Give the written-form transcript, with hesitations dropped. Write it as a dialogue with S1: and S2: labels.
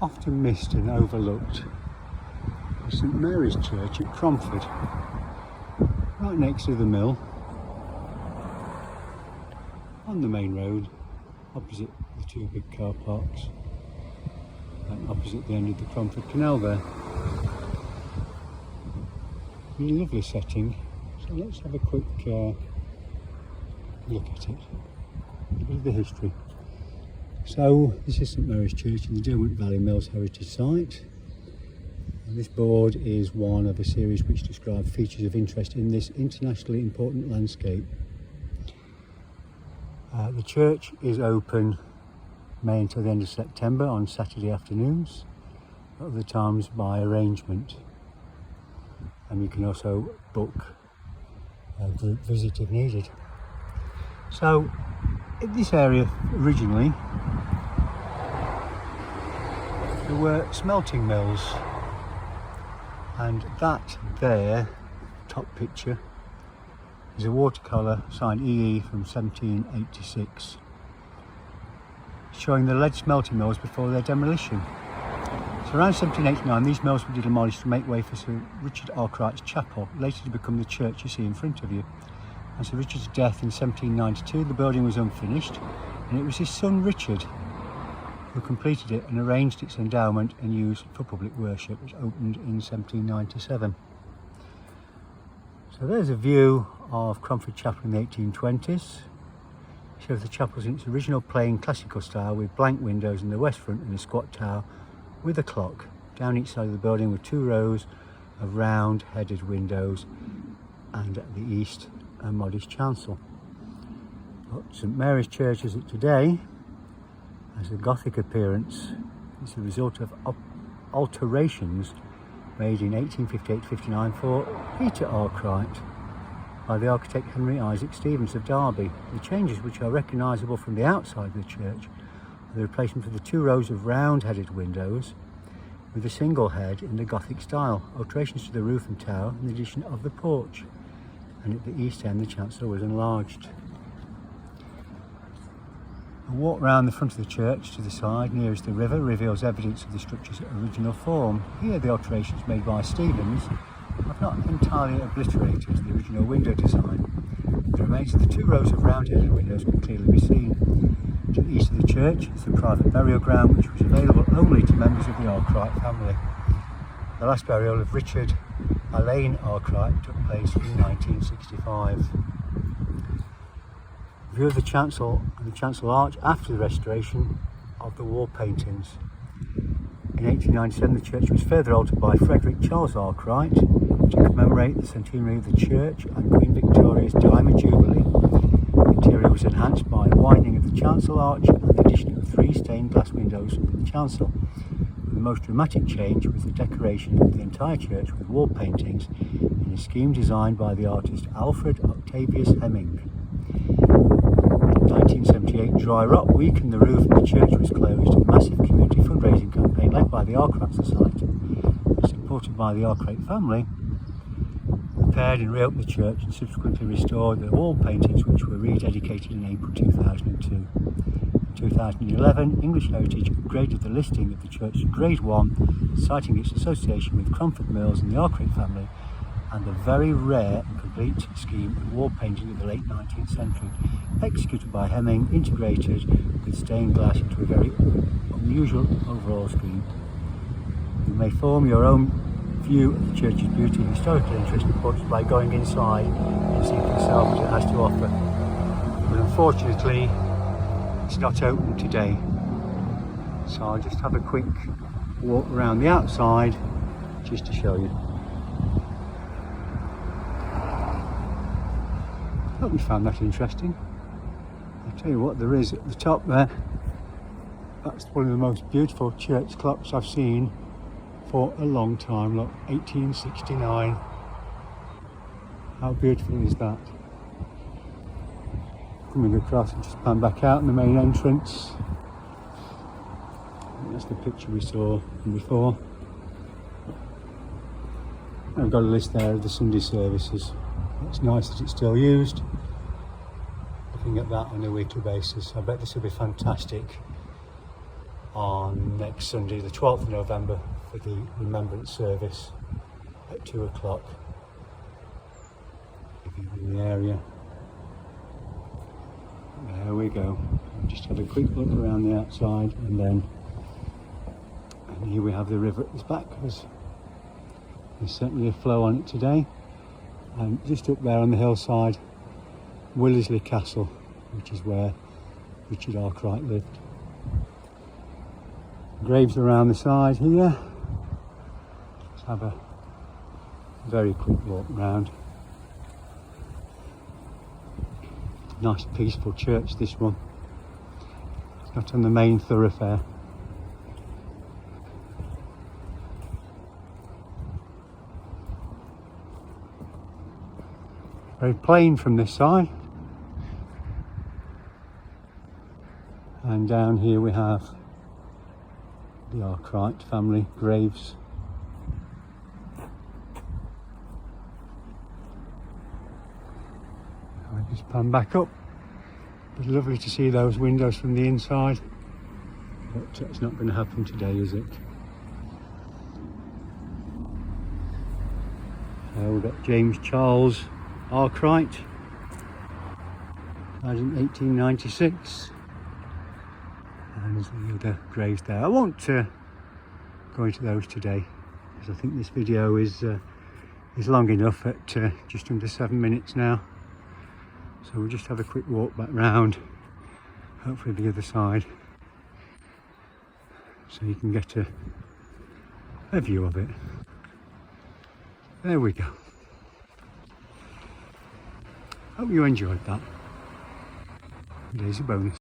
S1: often missed and overlooked is St. Mary's Church at Cromford, right next to the mill, on the main road, opposite the two big car parks, and opposite the end of the Cromford Canal there. Really lovely setting, so let's have a quick look at it. A bit of the history. So this is St. Mary's Church in the Derwent Valley Mills Heritage Site. And this board is one of a series which describe features of interest in this internationally important landscape. The church is open May until the end of September on Saturday afternoons, at other times by arrangement. And you can also book a group visit if needed. So in this area originally there were smelting mills, and that there, top picture, is a watercolour signed EE from 1786 showing the lead smelting mills before their demolition. So around 1789 these mills were demolished to make way for Sir Richard Arkwright's chapel, later to become the church you see in front of you. And Sir Richard's death in 1792 the building was unfinished, and it was his son Richard who completed it and arranged its endowment and use for public worship, which opened in 1797. So there's a view of Cromford Chapel in the 1820s. It shows the chapels in its original plain classical style with blank windows in the west front and a squat tower with a clock down each side of the building, with 2 rows of round headed windows, and at the east a modest chancel. But St. Mary's Church as it today has a Gothic appearance. It's the result of alterations made in 1858-59 for Peter Arkwright by the architect Henry Isaac Stevens of Derby. The changes, which are recognisable from the outside of the church, are the replacement of the 2 rows of round-headed windows with a single head in the Gothic style, alterations to the roof and tower, and the addition of the porch, and at the east end the chancel was enlarged. A walk round the front of the church to the side nearest the river reveals evidence of the structure's original form. Here the alterations made by Stevens have not entirely obliterated the original window design. The remains of the 2 rows of round-headed windows can clearly be seen. To the east of the church is the private burial ground, which was available only to members of the Arkwright family. The last burial of Richard Alain Arkwright took place in 1965. View of the chancel and the chancel arch after the restoration of the wall paintings. In 1897 the church was further altered by Frederick Charles Arkwright to commemorate the centenary of the church and Queen Victoria's Diamond Jubilee. The interior was enhanced by a widening of the chancel arch and the addition of 3 stained glass windows in the chancel. The most dramatic change was the decoration of the entire church with wall paintings in a scheme designed by the artist Alfred Octavius Hemming. In 1978, dry rot weakened the roof and the church was closed. A massive community fundraising campaign led by the Arkwright Society, supported by the Arkwright family, repaired and reopened the church and subsequently restored the wall paintings, which were rededicated in April 2002. In 2011, English Heritage upgraded the listing of the church to Grade 1, citing its association with Cromford Mills and the Arkwright family, and the very rare and complete scheme of wall painting of the late 19th century, executed by Hemming, integrated with stained glass into a very unusual overall scheme. You may form your own view of the church's beauty and historical interest by going inside and seeing for yourself what it has to offer. But unfortunately, it's not open today. So I'll just have a quick walk around the outside just to show you. I hope you found that interesting. I'll tell you what there is at the top there. That's one of the most beautiful church clocks I've seen for a long time. Look, 1869. How beautiful is that? Coming across and just pan back out in the main entrance. That's the picture we saw from before. I've got a list there of the Sunday services. It's nice that it's still used. Looking at that on a weekly basis, I bet this will be fantastic on next Sunday, the 12th of November, for the Remembrance service at 2 o'clock. If you're in the area. There we go. Just have a quick look around the outside, and here we have the river at the back. There's certainly a flow on it today. And just up there on the hillside, Willersley Castle, which is where Richard Arkwright lived. Graves around the side here. Let's have a very quick walk round. Nice peaceful church, this one. It's not on the main thoroughfare. Very plain from this side. And down here we have the Arkwright family graves. I just pan back up. It's lovely to see those windows from the inside, but it's not going to happen today, is it? We've got James Charles Arkwright, died in 1896, and there's the other graves there. I won't go into those today, because I think this video is long enough at just under 7 minutes now. So we'll just have a quick walk back round, hopefully the other side, so you can get a view of it. There we go. Hope you enjoyed that. There's a bonus.